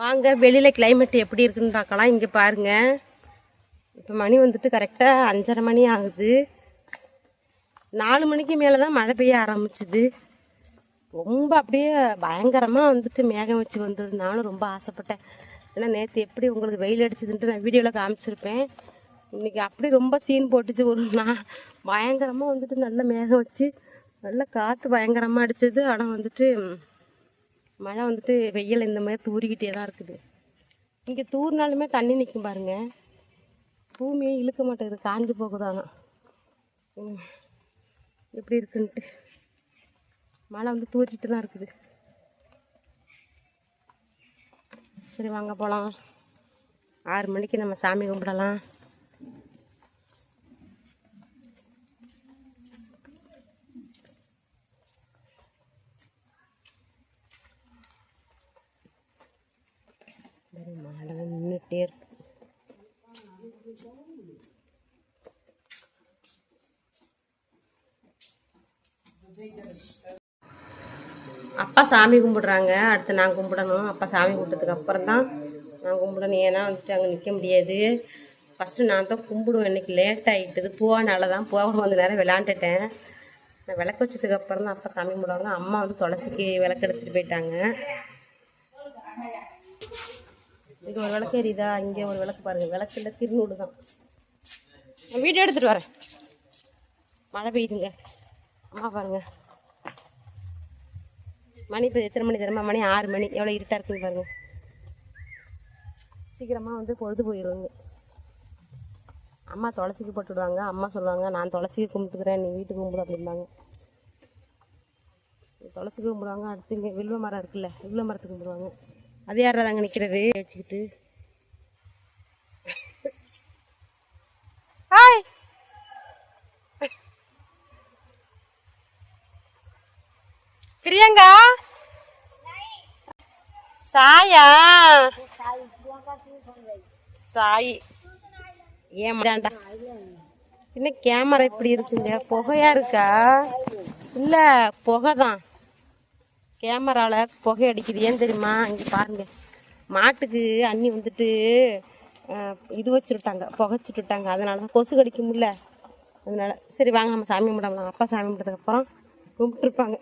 வாங்க வெளியில் கிளைமேட் எப்படி இருக்குன்னு பார்க்கலாம். இங்கே பாருங்கள், இப்போ மணி வந்துட்டு கரெக்டாக 5:30 மணி ஆகுது. 4 மணிக்கு மேலே தான் மழை பெய்ய ஆரம்பிச்சுது. ரொம்ப அப்படியே பயங்கரமாக வந்துட்டு மேகம் வச்சு வந்தது. நானும் ரொம்ப ஆசைப்பட்டேன். ஏன்னா நேற்று எப்படி உங்களுக்கு வெயில் அடிச்சதுன்ட்டு நான் வீடியோவில் காமிச்சிருப்பேன். இன்றைக்கி அப்படி ரொம்ப சீன் போட்டுச்சு. ஒரு பயங்கரமாக வந்துட்டு நல்ல மேகம் வச்சு நல்ல காற்று பயங்கரமாக அடிச்சது. ஆனால் வந்துட்டு மழை வந்துட்டு வெயில் இந்த மாதிரி தூரிக்கிட்டே தான் இருக்குது. இங்கே தூர்னாலுமே தண்ணி நிற்கும் பாருங்க. பூமியே இழுக்க மாட்டேங்குது, காஞ்சி போகுதானா எப்படி இருக்குன்ட்டு. மழை வந்து தூரிக்கிட்டு தான் இருக்குது. சரி வாங்க போகலாம். 6 மணிக்கு நம்ம சாமி கும்பிடலாம். மழை நின்றுட்டே இருக்கு. அப்பா சாமி கும்பிடுறாங்க, அடுத்து நான் கும்பிடணும். அப்பா சாமி கும்பிட்டதுக்கு அப்புறம் தான் நான் கும்பிடணும். ஏன்னா வந்துட்டு அங்கே நிற்க முடியாது. ஃபஸ்ட்டு நான் தான் கும்பிடுவேன். இன்றைக்கி லேட் ஆகிட்டுது. பூவானால தான் பூவாக வந்து நேரம் விளாண்டுட்டேன். நான் விளக்கு வச்சதுக்கு அப்புறம் தான் அப்பா சாமி கும்பிடுவாங்க. அம்மா வந்து துளசிக்கு விளக்கு எடுத்துகிட்டு போயிட்டாங்க. இங்கே ஒரு விளக்கு எரியுதா, இங்கே ஒரு விளக்கு பாருங்கள். விளக்கு இல்லை, திருநூடு தான். நான் வீடியோ எடுத்துகிட்டு வரேன். மழை பெய்யுதுங்க. அம்மா பாருங்கள், மணி இப்போ எத்தனை மணி தரமா? மணி 6 மணி. எவ்வளோ இருட்டாக இருக்குன்னு பாருங்கள். சீக்கிரமாக வந்து பொழுது போயிடுவாங்க. அம்மா துளசிக்கு போட்டுவிடுவாங்க. அம்மா சொல்லுவாங்க, நான் துளசிக்கு கும்பிட்டுக்கிறேன், நீ வீட்டுக்கு கும்பிடு அப்படிம்பாங்க. துளசிக்கு கும்பிடுவாங்க. அடுத்து இங்கே வில்வ மரம் இருக்குல்ல, வில்வ மரத்துக்கு கும்பிடுவாங்க. அது யாரா அங்கே நிற்கிறது வச்சுக்கிட்டு? ஹாய் பிரியங்கா. சாயா சாய் ஏமாண்டா. என்ன கேமரா இப்படி இருக்குங்க? புகையா இருக்கா? இல்லை, புகை தான். கேமராவில் புகை அடிக்குது. ஏன் தெரியுமா? இங்கே பாருங்க, மாட்டுக்கு அண்ணி வந்துட்டு இது வச்சுருட்டாங்க, புகைச்சுட்டுட்டாங்க. அதனால தான் கொசு கடிக்க முடியல. அதனால சரி வாங்க நம்ம சாமி கும்பிடலாம். அப்பா சாமி கும்பிட்டதுக்கப்புறம் கும்பிட்டுருப்பாங்க.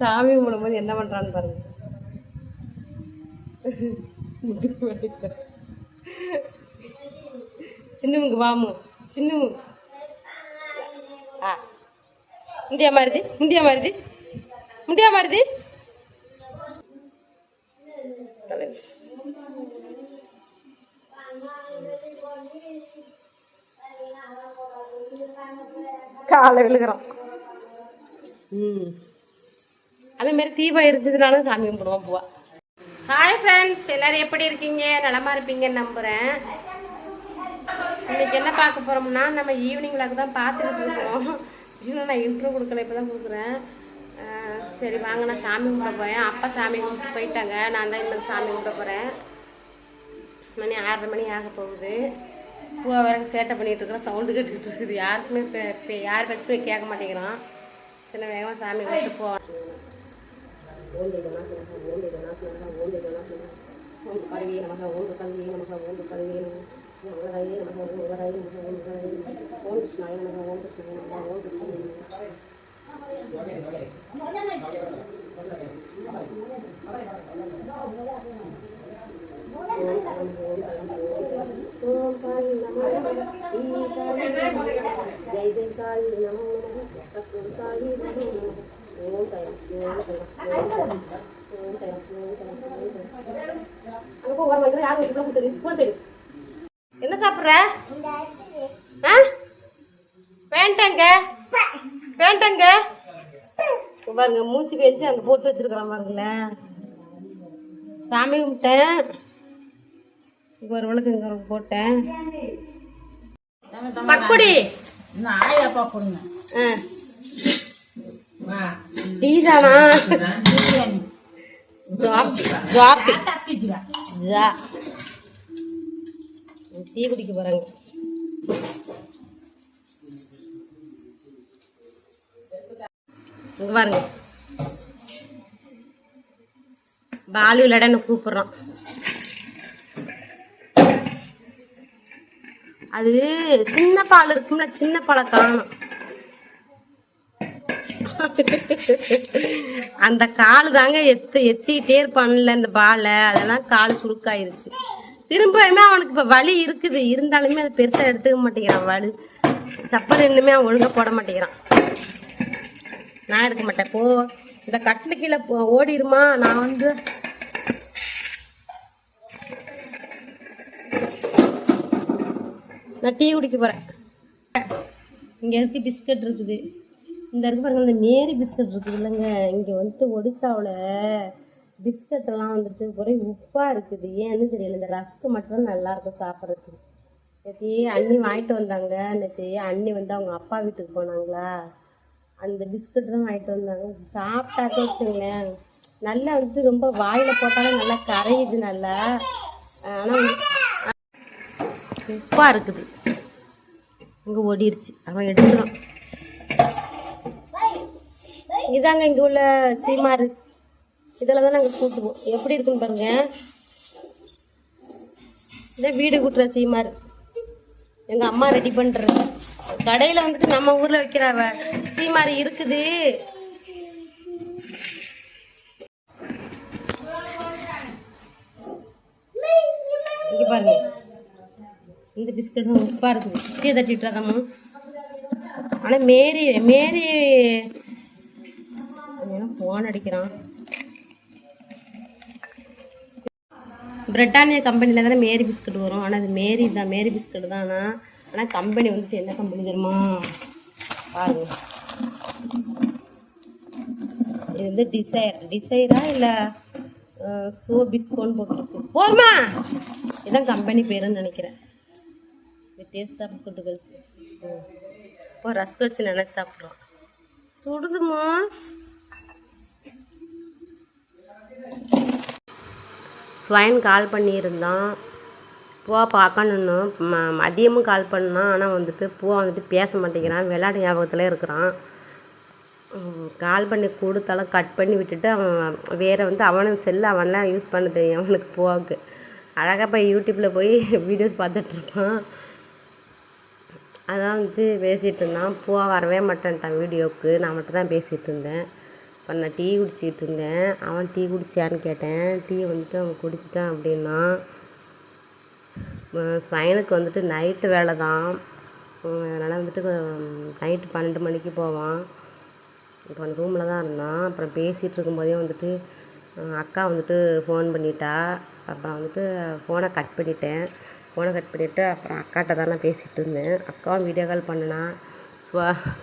சாமி கும்பிடும்போது என்ன பண்ணுறான்னு பாருங்க. சின்னமுங்க வாமு, சின்னமு. முண்டியா மாறுதி, முண்டியா மாறுதி, முண்டியா மாறுதி. காலை விழுகிறோம். அதேமாரி தீபம் இருந்ததுனாலும் சாமி கும்பிடுவோம். பூவா. ஹாய் ஃப்ரெண்ட்ஸ், எல்லோரும் எப்படி இருக்கீங்க? நலமா இருப்பீங்கன்னு நம்புகிறேன். இன்றைக்கி என்ன பார்க்க போகிறோம்னா, நம்ம ஈவினிங் விளாக் தான் பார்த்துக்கிட்டு இருக்கோம். இன்னும் நான் இன்ட்ரோ கொடுக்கல, இப்போ தான் கொடுக்குறேன். சரி வாங்க, நான் சாமி கும்பிட போகிறேன். அப்பா சாமி கும்பிட்டு போயிட்டாங்க. நான் தான் இன்னும் சாமி கும்பிட போகிறேன். மணி 6:30 மணி ஆக போகுது. பூவா வரைக்கும் சேட்டை பண்ணிகிட்டு இருக்கிறோம். சவுண்டு கேட்டுக்கிட்டு இருக்குது. யாருக்குமே இப்போ யார் கட்சியுமே கேட்க மாட்டேங்கிறான். சின்ன வேகமாக சாமி கும்பிட்டு போவான். பதவியே நமக்கு ஓன்று கல்வியே நமக்கு ஓன்று கல்வியே நமக்கு நமக்கு ஓம் கிருஷ்ணாய நமக்கு ஓம் கிருஷ்ணாய நமக்கு ஓம் கிருஷ்ணாய ஓம் சாயி நமோ ஸ்ரீ சாயி ஜெய் ஜெய் சாயி நமோ சத்குரு சாயி நமோ ஓம் சாயி ஓம் சாயி ஓம் சாயி ஓம் சாயி ஓம் சாயி. அங்கே போ, வர வைக்கிற யாரும் இப்படி கொடுத்துரு. போ சரி. என்ன சாப்பிட்ற? பேண்டங்க பேண்டங்க பாருங்க, மூச்சு பேச்சு அங்கே போட்டு வச்சிருக்கிறோம் பாருங்களேன். சாமி கும்பிட்டேன். இங்கே ஒரு விளக்கு இங்கே ஒரு போட்டேன். பக்குடி டீ தானா? டீ குடிக்க போறாங்க. இங்க பாருங்க, பாலு விளையாட கூப்பிடுறான். அது சின்ன பால் இருக்கும்ல, சின்ன பாலை காணும். அந்த காலு தாங்க எத்திக்கிட்டே இருப்பான்ல இந்த பாலை, அதெல்லாம் காலு சுருக்காயிருச்சு. திரும்பவுமே அவனுக்கு இப்ப வலி இருக்குது, இருந்தாலுமே அது பெருசா எடுத்துக்க மாட்டேங்கிறான். வலி சப்பல் இன்னுமே அவன் ஒழுங்கா போட மாட்டேங்கிறான். நான் எடுக்க மாட்டேன். போ, இந்த கட்டில கீழே ஓடிடுமா. நான் வந்து நான் டீ குடிக்க போறேன். இங்க இருக்கு பிஸ்கட் இருக்குது, இந்த இருக்கு பாருங்க, இந்த மேரி பிஸ்கட் இருக்குது இல்லைங்க. இங்க வந்துட்டு ஒடிசாவில் பிஸ்கட் எல்லாம் வந்துட்டு ஒரே உப்பா இருக்குது, ஏன்னு தெரியல. இந்த ரஸ்க்கு மட்டும் நல்லா இருக்கும் சாப்பிட்றதுக்கு. நேற்று அண்ணி வாங்கிட்டு வந்தாங்க. நேற்று அண்ணி வந்து அவங்க அப்பா வீட்டுக்கு போனாங்களா, அந்த பிஸ்கட் தான் வாங்கிட்டு வந்தாங்க. சாப்பிட்டாக்க வச்சுங்களேன், நல்லா வந்துட்டு ரொம்ப வாயில் போட்டாலும் நல்லா கரையுது நல்லா. ஆனால் உப்பா இருக்குது. இங்கே ஓடிடுச்சு, அவன் எடுத்துடும். இதாங்க இங்கே உள்ள சீமாறு, இதில் தான் நாங்கள் கூட்டுவோம். எப்படி இருக்குன்னு பாருங்க. இதான் வீடு கூட்டுற சீமாறு, எங்கள் அம்மா ரெடி பண்ணுறது. கடையில் வந்துட்டு நம்ம ஊரில் வைக்கிற சீமாறு இருக்குது. இங்கே பாருங்க, இந்த பிஸ்கட் தான் உப்பா இருக்குது. டீ தட்டி விட்டுறாதாம்மா. ஆனால் மேரி ஃபோன் அடிக்கிறான். பிரிட்டானியா கம்பெனியில் தானே மேரி பிஸ்கட் வரும். ஆனால் அது மேரி பிஸ்கட் தான். ஆனால் கம்பெனி வந்துட்டு என்ன கம்பெனி தெரியுமா பாருங்க. இது வந்து டிசைரா இல்லை சோ பிஸ்கோன்னு போட்டுருக்கு. போருமா, இதுதான் கம்பெனி பேருன்னு நினைக்கிறேன். இது டேஸ்டாக பிஸ்கட்டுகள். இப்போ ரஸ்க் வச்சு நினைச்சு சாப்பிட்றோம். சுடுதுமா. ஸ்வயன் கால் பண்ணியிருந்தான், பூவா பார்க்கணுன்னு. மதியமும் கால் பண்ணான். ஆனால் வந்துட்டு பூவா வந்துட்டு பேச மாட்டேங்கிறான், விளையாட்டு ஞாபகத்தில் இருக்கிறான். கால் பண்ணி கொடுத்தாலும் கட் பண்ணி விட்டுட்டு அவன் வேறு வந்து அவனும் செல்லு அவன்லாம் யூஸ் பண்ண தெரியும் அவனுக்கு. பூவாவுக்கு அழகாக போய் யூடியூப்பில் போய் வீடியோஸ் பார்த்துட்ருப்பான். அதான் வந்துட்டு பேசிகிட்டு இருந்தான். பூவா வரவே மாட்டேன்ட்டான் வீடியோவுக்கு, நான் மட்டும் தான் பேசிகிட்டு இருந்தேன். இப்போ நான் டீ குடிச்சிக்கிட்டு இருந்தேன். அவன் டீ குடிச்சியான்னு கேட்டேன். டீ வந்துட்டு அவன் குடிச்சிட்டான் அப்படின்னா. ஸ்வயனுக்கு வந்துட்டு நைட்டு வேலை தான், அதனால் வந்துட்டு நைட்டு 12 மணிக்கு போவான். இப்போ அந்த ரூமில் தான் இருந்தான். அப்புறம் பேசிகிட்டு இருக்கும்போதே வந்துட்டு அக்கா வந்துட்டு ஃபோன் பண்ணிட்டா. அப்புறம் வந்துட்டு ஃபோனை கட் பண்ணிவிட்டு அப்புறம் அக்காட்ட தான் நான் பேசிகிட்டு இருந்தேன். அக்காவும் வீடியோ கால் பண்ணினா.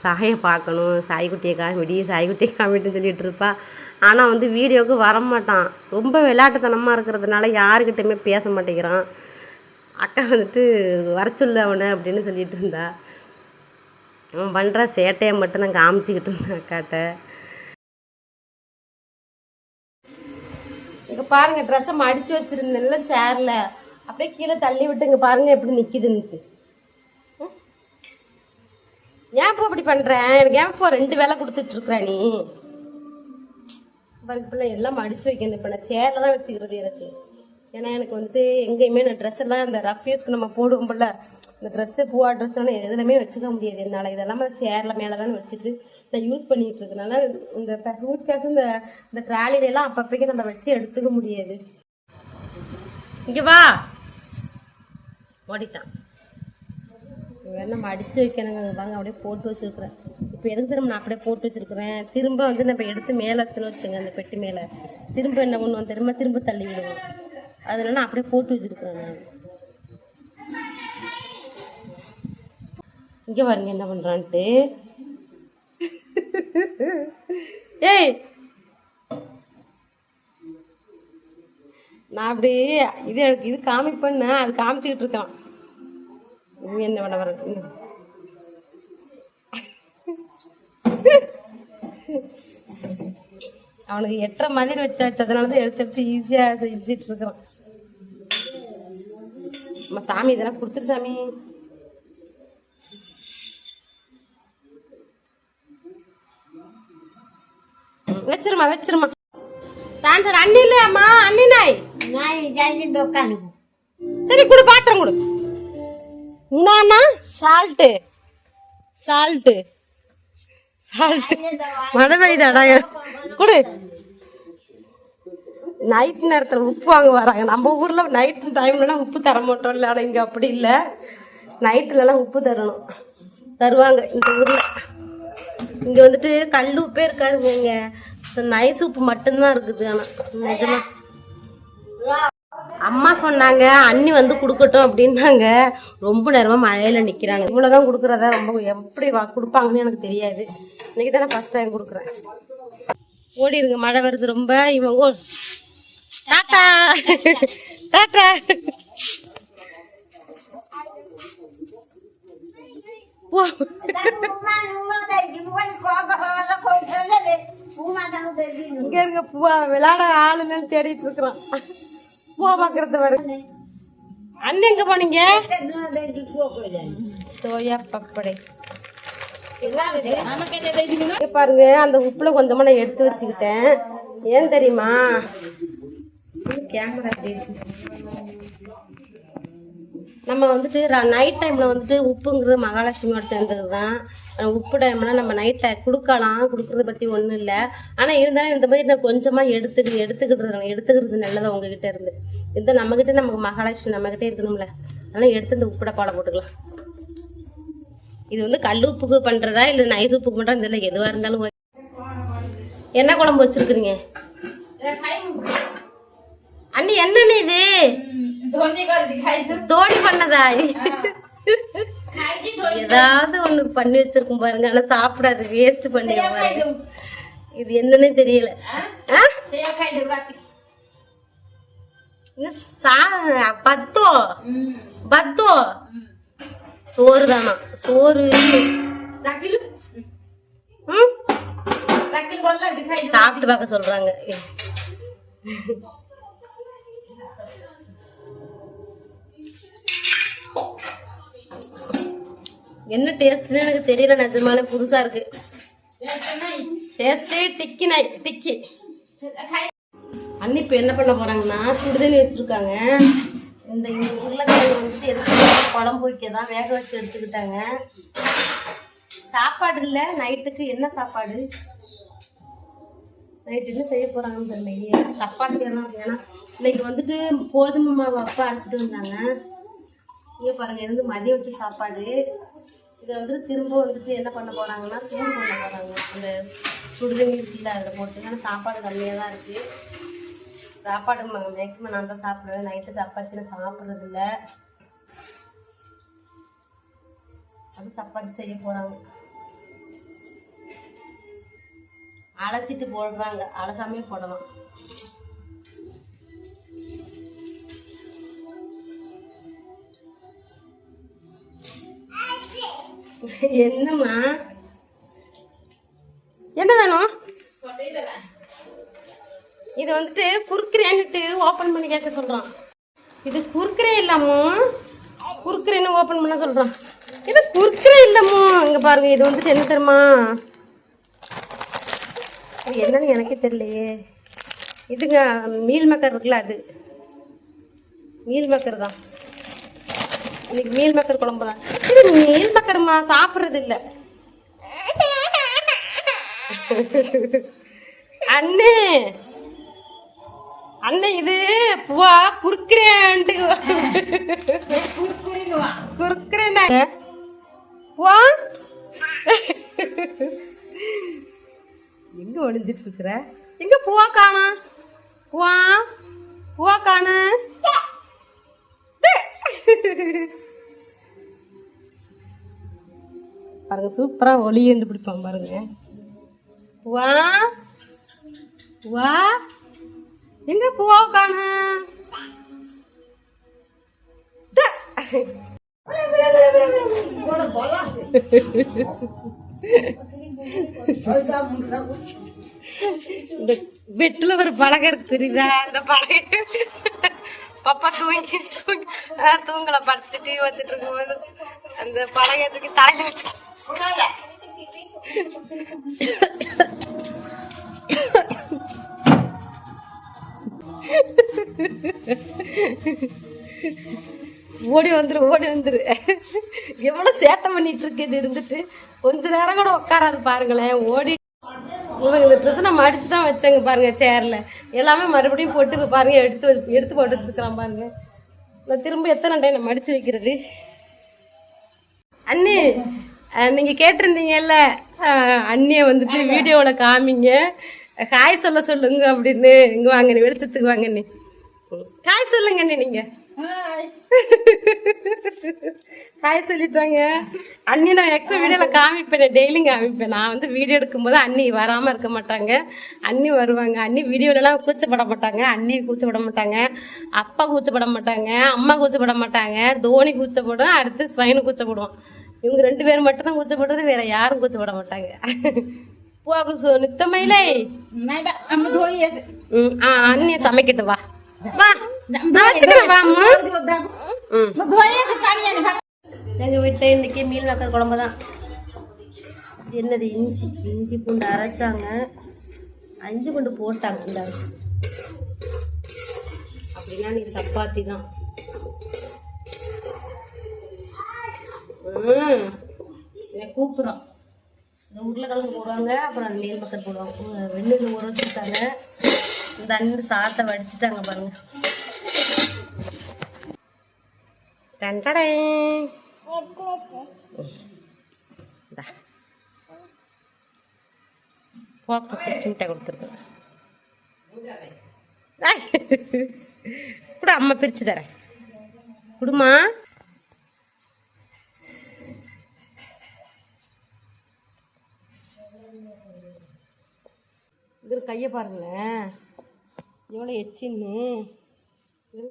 சாயை பார்க்கணும், சாய்க்குட்டியை காமிட்டுன்னு சொல்லிகிட்டு இருப்பா. ஆனால் வந்து வீடியோவுக்கு வரமாட்டான். ரொம்ப விளையாட்டுத்தனமாக இருக்கிறதுனால யாருக்கிட்டையுமே பேச மாட்டேங்கிறான். அக்கா வந்துட்டு வர சொல்லு அவனை அப்படின்னு சொல்லிகிட்டு இருந்தா. அவன் பண்ணுற சேட்டையை மட்டும் நான் காமிச்சிக்கிட்டு இருந்தேன் அக்காட்ட. இங்கே பாருங்கள், ட்ரெஸ்ஸை மடித்து வச்சுருந்தேன்ல சேரில், அப்படியே கீழே தள்ளி விட்டு இங்கே பாருங்கள் எப்படி நிற்கிதுன்னுட்டு. ஏன் இப்போ அப்படி பண்ணுறேன்? எனக்கு ஏன் இப்போ 2 வேலை கொடுத்துட்ருக்குற நீ? பாருங்க, இப்போ எல்லாம் மடித்து வைக்கணும். இப்போ நான் சேரில் தான் வச்சுக்கிறது எனக்கு. ஏன்னா எனக்கு வந்துட்டு எங்கேயுமே நான் ட்ரெஸ் எல்லாம் இந்த ரஃப் யூஸ்க்கு நம்ம போடுவோம் போல, இந்த ட்ரெஸ்ஸு பூவா ட்ரெஸ்ஸெல்லாம் எதுலையுமே வச்சுக்க முடியாது என்னால். இதெல்லாம் சேரில் மேலே தான் வச்சுட்டு நான் யூஸ் பண்ணிகிட்டு இருக்கனால இந்த ரூட் கேஸ் இந்த ட்ராலிலெல்லாம் அப்பப்போக்கே நம்ம வச்சு எடுத்துக்க முடியாது. இங்கே வா, ஓடிட்டான். வேணா அடித்து வைக்கணுங்க. பாருங்க, அப்படியே போட்டு வச்சுருக்குறேன். இப்போ எதுக்கு திரும்ப நான் அப்படியே போட்டு வச்சுருக்குறேன். திரும்ப வந்து நம்ம எடுத்து மேலே வச்சுன்னு வச்சுங்க, அந்த பெட்டி மேலே திரும்ப என்ன பண்ணுவோம் திரும்ப திரும்ப தள்ளி விடுவோம். அதனால நான் அப்படியே போட்டு வச்சுருக்குறேன் நான். இங்கே பாருங்க என்ன பண்ணுறான்ட்டு. ஏய், நான் அப்படி இது காமிப்பேன்னா அது காமிச்சிக்கிட்டு இருக்கான். என்ன பண்ண வர அவனுக்கு 8:30 மாதிரி வச்சாச்சு, அதனால தான் எடுத்து ஈஸியாக செஞ்சிட்டு இருக்கிறான். அம்மா சாமி இதெல்லாம் கொடுத்துரு சாமி. வச்சிருமா வச்சிருமா. டான்சர் அண்ணி இல்லையாம்மா? அண்ணி நாய் சரி கொடு, பாத்திரம் கொடு. என்னன்னா சால்ட்டு சால்ட்டு சால்ட்டு மழை பெய்தாடா கொடு. நைட் நேரத்தில் உப்பு வாங்க வராங்க. நம்ம ஊர்ல நைட் டைம்லலாம் உப்பு தர மாட்டோம் இல்லை, ஆனால் இங்கே அப்படி இல்லை. நைட்டுலலாம் உப்பு தருவாங்க இந்த ஊர்ல. இங்க வந்துட்டு கல் உப்பே இருக்காதுங்க, இங்க நைஸ் உப்பு மட்டும்தான் இருக்குது. ஆனா நிஜமா அம்மா சொன்னாங்க அண்ணி வந்து கொடுக்கட்டும் அப்படின்னாங்க. ரொம்ப நேரமா மழையில நிக்கிறாங்க. இவ்வளவுதான் கொடுக்குறதா, ரொம்ப எப்படி கொடுப்பாங்கன்னு எனக்கு தெரியாது. இன்னைக்கு தானே ஃபர்ஸ்ட் டைம் கொடுக்குறேன். ஓடிருங்க, மழை வருது ரொம்ப. இவங்க டாட்டா டாட்டா. இங்க இருக்க பூவா விளையாட ஆளுன்னு தேடிட்டு இருக்கிறோம். பூவா பாக்குறது வர. அண்ணன் எங்க போனீங்க? சோயா பப்படை பாருங்க. அந்த உப்புல கொஞ்சமா நான் எடுத்து வச்சுக்கிட்டேன். ஏன் தெரியுமா? கேமரா நம்ம வந்துட்டு நைட் டைம்ல வந்துட்டு உப்புங்கிறது மகாலட்சுமியோட சேர்ந்தது தான். உப்பு டைம்ல நம்ம நைட்ல கொடுக்கறத பத்தி ஒண்ணும் இல்லை. ஆனா இருந்தாலும் இந்த மாதிரி நான் கொஞ்சமா எடுத்துக்கிறது நல்லதா உங்ககிட்ட இருந்து. இந்த நம்ம கிட்ட நமக்கு மகாலட்சுமி நம்ம கிட்டே இருக்கணும்ல, அதனால எடுத்து இந்த உப்புட பாட போட்டுக்கலாம். இது வந்து கல் உப்புக்கு பண்றதா இல்ல நைஸ் உப்புக்கு பண்றதா இல்லை, எதுவா இருந்தாலும். என்ன குழம்பு வச்சிருக்கீங்க அண்ணி? என்னன்னு இது தோணி பண்ணதா? ஏதாவது ஒண்ணு பண்ணி வச்சிருக்கும் பாருங்க. ஆனா சாப்பிடாது, வேஸ்ட் பண்ணி. இது என்னன்னு தெரியல. பத்தோ சோறு தானா? சோறு சாப்பிட்டு பார்க்க சொல்றாங்க. என்ன டேஸ்ட்னு எனக்கு தெரியல, நிஜமான புதுசா இருக்கு டேஸ்டே. திக்கி அண்ணி இப்ப என்ன பண்ண போறாங்கன்னா சுடுதண்ணி வச்சிருக்காங்க. இந்த உருளைக்கிழங்கு வந்துட்டு எடுத்து குழம்பு வைக்கதான் வேக வச்சு எடுத்துக்கிட்டாங்க. சாப்பாடு இல்ல நைட்டுக்கு. என்ன சாப்பாடு நைட்டுக்கு செய்ய போறாங்கன்னு தெரியலையே. சப்பாத்தி தான். ஏன்னா இன்னைக்கு வந்துட்டு கோதுமை மாவு அப்பா அரைச்சிட்டு வந்தாங்க. இங்க பாருங்க, இருந்து மதியம் வச்ச சாப்பாடு. இதை வந்துட்டு திரும்ப வந்துட்டு என்ன பண்ண போறாங்கன்னா சூடு பண்ண போறாங்க. அந்த சுடுதண்ணி இருக்குல்ல அதில் போட்டு. ஏன்னா சாப்பாடு கம்மியாக தான் இருக்கு. சாப்பாடு மேக்ஸிமம் நான் தான் சாப்பிடுவேன். நைட்டு சப்பாத்தி நான் சாப்பிட்றது இல்லை. அது சப்பாத்தி செய்ய போறாங்க. அலசிட்டு போடுறாங்க, அலசாமே போடலாம். என்னம்மா என்ன வேணும்? இது வந்துட்டு குறுக்குறேன்னுட்டு ஓபன் பண்ணி கேட்க சொல்றான். இது குறுக்குறே இல்லாமோ, குறுக்குறேன்னு ஓபன் பண்ண சொல்றான். இது குறுக்குறே இல்லாமோ. இங்க பாருங்க, இது வந்துட்டு என்ன தெரியுமா? என்னன்னு எனக்கே தெரியலையே. இதுங்க மீல் மேக்கர் இருக்குல்ல, அது மீல் மேக்கர் தான். இன்னைக்கு மீல் மேக்கர் குழம்பு தான். இது மீல் மேக்கர்மா சாப்பிட்றது இல்லை அண்ணே. அண்ணே இது பூவா குறுக்குறேன்ட்டு குறுக்குறேன்னா பூவா எங்க ஒளிஞ்சிட்டு இருக்கிற? எங்க பூவா காணோம்? பூவா காணோம். பாருங்க, சூப்பரா ஒளி கண்டுபிடிப்பான் பாருங்க. பூவா எங்க பூவா காணோம்? இந்த பெட்டுல ஒரு பலகை இருக்கு தெரியுதா? அந்த பலகை பாப்பா தூங்கல படுத்து டிவி வந்துட்டு இருக்கும்போது அந்த பலகை தூக்கி தலையில வச்சு ஓடி வந்துரு. எவ்வளோ சேட்டை பண்ணிட்டு இருக்கு இது இருந்துட்டு கொஞ்ச நேரம் கூட உட்காராது பாருங்களேன். ஓடி இவங்க இந்த ட்ரெஸ் நான் மடிச்சு தான் வச்சேங்க பாருங்க சேர்ல. எல்லாமே மறுபடியும் போட்டு பாருங்க எடுத்து போட்டு வச்சுருக்கிறான் பாருங்க. நான் திரும்ப எத்தனை டைம் நான் மடிச்சு வைக்கிறது. அண்ணி நீங்கள் கேட்டிருந்தீங்கல்ல அண்ணியை வந்துட்டு வீடியோவில் காமிங்க, காய் சொல்லுங்க அப்படின்னு. இங்கே வாங்க நீ வெளிச்சத்துக்கு வாங்க நீ காய் சொல்லுங்க அண்ணி. நீங்கள் ஹாய் சொல்லிட்டாங்க அண்ணி. நான் எக்ஸ்ட்ரா வீடியோவில் காமிப்பேன், டெய்லியும் காமிப்பேன். நான் வந்து வீடியோ எடுக்கும்போது அண்ணி வராமல் இருக்க மாட்டாங்க, அண்ணி வருவாங்க. அண்ணி வீடியோலலாம் கூச்சப்பட மாட்டாங்க, அண்ணி கூச்சப்பட மாட்டாங்க, அப்பா கூச்சப்பட மாட்டாங்க, அம்மா கூச்சப்பட மாட்டாங்க, தோனி கூச்சப்படும், அடுத்து ஸ்வைனு கூச்சப்படுவோம். இவங்க 2 பேரும் மட்டும்தான் கூச்சப்படுறது, வேற யாரும் கூச்சப்பட மாட்டாங்க. நித்தமையிலே அண்ணி சமைக்கட்டு வா வா எங்க வீட்டுல இன்னைக்கு மீன் மக்கள் குழம்பு தான். என்னது இஞ்சி பூண்டு அரைச்சாங்க, 5 பூண்டு போட்டாங்க. இந்த அப்படின்னா நீ சப்பாத்தி தான். கூப்பிடுறோம். இந்த உருளைக்கிழங்கு போடுவாங்க, அப்புறம் மீன் மக்கள் போடுவாங்க. வெந்நீர் ஊற வச்சுட்டாங்க, இந்த அண்ணன் சாத்தை வடிச்சுட்டாங்க பாருங்க. சிமிட்டை கொடுத்துருக்கேன் கூட, அம்மா பிரிச்சு தரேன் குடுமா. இது கையை பாருங்களேன் எவ்வளோ எச்சின்னு.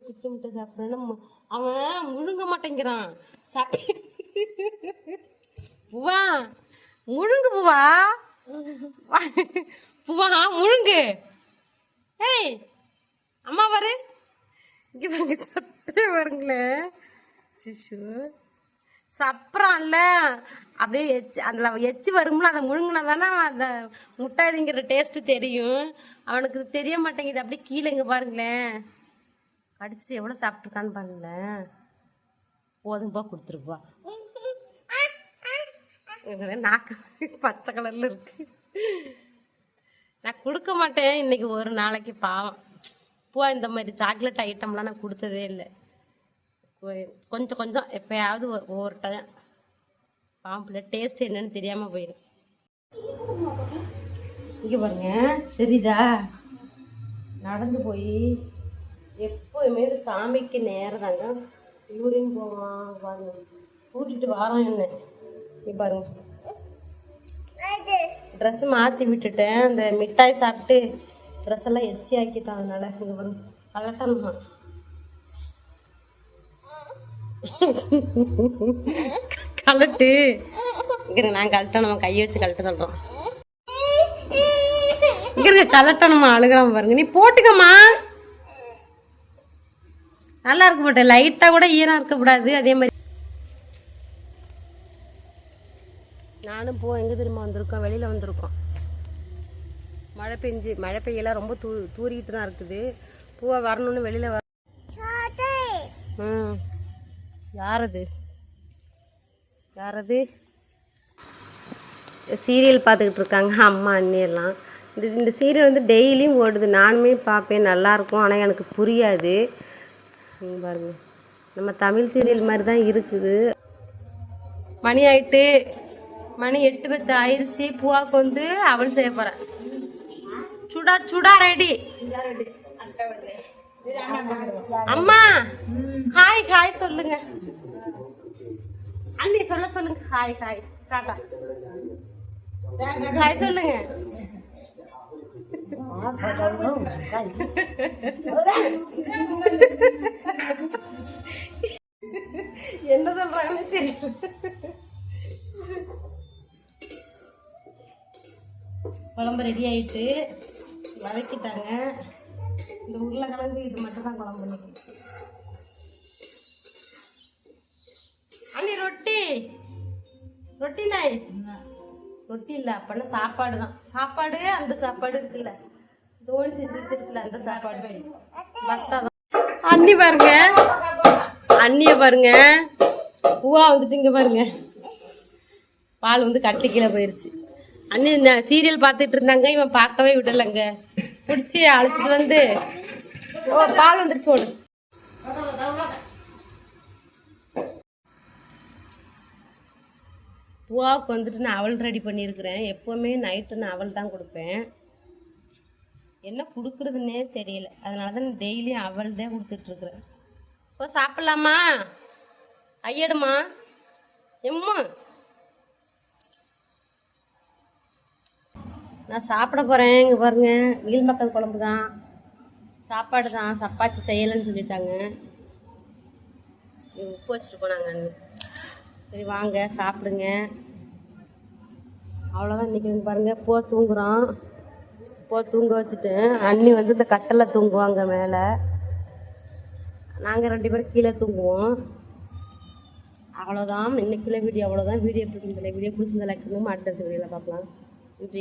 குச்சி முட்டை சாப்பிட்றேன்னு அவன் முழுங்க மாட்டேங்கிறான். பூவா முழுங்கு, பூவா முழுங்கு. ஏய் அம்மா பாரு, இங்கே பாருங்க சட்டே பாருங்களேன். சிஷு சப்புறான்ல அப்படியே அதில் எச்சி வரும்ல, அதை முழுங்கினா தானே அந்த முட்டாதிங்கிற டேஸ்ட்டு தெரியும். அவனுக்கு தெரிய மாட்டேங்குது. அப்படியே கீழே இங்கே பாருங்களேன், கடிச்சிட்டு எவ்வளோ சாப்பிட்ருக்கான்னு பாருங்களேன். போதும்பா கொடுத்துருப்பா. நாக்கு பச்சை கலரில் இருக்கு. நான் கொடுக்க மாட்டேன் இன்னைக்கு ஒரு நாளைக்கு, பாவம். பூவா இந்த மாதிரி சாக்லேட் ஐட்டம்லாம் நான் கொடுத்ததே இல்லை. கொஞ்சம் எப்போயாவது ஒவ்வொரு டைம். பாம்பில் டேஸ்ட் என்னன்னு தெரியாமல் போயிடும். இங்கே பாருங்க தெரியுதா, நடந்து போய் எப்போயுமே சாமிக்கு நேரம் தாங்க யூரின் போவான் பாருங்க. கூட்டிட்டு வாரம் என்ன நீ பாருங்க. ட்ரெஸ் மாற்றி விட்டுட்டேன், அந்த மிட்டாய் சாப்பிட்டு ட்ரெஸ் எல்லாம் எச்சி ஆக்கிட்டான். அதனால இங்கே பாருங்க கலட்டணுமா. கலட்டு இங்கே நான் கலட்டணுமா, கையை வச்சு கலட்ட சொல்கிறோம். இங்கே இருக்க கலட்டணுமா, அழுகிறாம பாருங்க. நீ போட்டுக்கம்மா, நல்லா இருக்க மாட்டேன். லைட்டாக கூட ஈரம் இருக்கக்கூடாது. அதே மாதிரி நானும் எங்கே திரும்ப வந்திருக்கோம், வெளியில் வந்திருக்கோம். மழை பெய்யலாம், ரொம்ப தூரிக்கிட்டு தான் இருக்குது. பூவா வரணும்னு வெளியில் வர. யாரது சீரியல் பார்த்துக்கிட்டு இருக்காங்க அம்மா அண்ணி எல்லாம். இந்த சீரியல் வந்து டெய்லியும் ஓடுது, நானுமே பார்ப்பேன், நல்லாயிருக்கும். ஆனால் எனக்கு புரியாது. பாருங்க நம்ம தமிழ் சீரியல் மாதிரி தான் இருக்குது. மணி ஆயிட்டு, மணி 8:10 ஆயிடுச்சு. பூவாவுக்கு வந்து அவள் செய்ய போகிறேன். சுடா ரெடி. அம்மா ஹாய் சொல்லுங்க அண்ணி, சொல்லுங்க ஹாய் டாடா ஹாய் சொல்லுங்க. என்ன சொல்றாங்கன்னு தெரியும். குழம்பு ரெடி ஆயிட்டு வதக்கிட்டாங்க. இந்த உருளைக்கிழங்கு இது மட்டும் தான் குழம்பு பண்ணிக்கு. அண்ணி ரொட்டி நாய் ரொட்டி இல்லை, அப்படின்னா சாப்பாடு தான். சாப்பாடு அந்த சாப்பாடு இருக்குல்ல, தோல் செஞ்சு வச்சிருக்குல்ல அந்த சாப்பாடு பத்தா தான். அண்ணி பாருங்க அண்ணிய பாருங்க, பூவா வந்துட்டு இங்க பாருங்க, பால் வந்து கட்டி கீழே போயிருச்சு. அண்ணி இந்த சீரியல் பார்த்துட்டு இருந்தாங்க, இவன் பார்க்கவே விடலைங்க. பிடிச்சி அழைச்சிட்டு வந்து பால் வந்துருச்சு ஓடு. பூவாவுக்கு வந்துட்டு நான் அவல் ரெடி பண்ணியிருக்கிறேன். எப்போவுமே நைட்டு நான் அவல் தான் கொடுப்பேன். என்ன கொடுக்குறதுன்னே தெரியல, அதனால தான் டெய்லியும் அவல் தான் கொடுத்துட்ருக்குறேன். இப்போ சாப்பிட்லாமா? ஐயடுமா எம்மா, நான் சாப்பிட போகிறேன். இங்கே பாருங்க, மீல்மக்கல் குழம்பு தான், சாப்பாடு தான், சப்பாத்தி செய்யலைன்னு சொல்லிட்டாங்க. உப்பு வச்சுட்டு போனாங்க அண்ணி. சரி வாங்க சாப்பிடுங்க. அவ்வளோதான் இன்றைக்கி. பாருங்கள், தூங்குகிறோம். தூங்க வச்சுட்டு அண்ணி வந்து இந்த கட்டில் தூங்குவாங்க மேலே, நாங்கள் 2 பேரும் கீழே தூங்குவோம். அவ்வளோதான் இன்னைக்குள்ள வீடியோ. அவ்வளோதான் வீடியோ பிடிச்சிருந்தல. வீடியோ பிடிச்சிருந்த லைக் பண்ணுங்க. அடுத்த வீடியோவில் பார்க்கலாம்.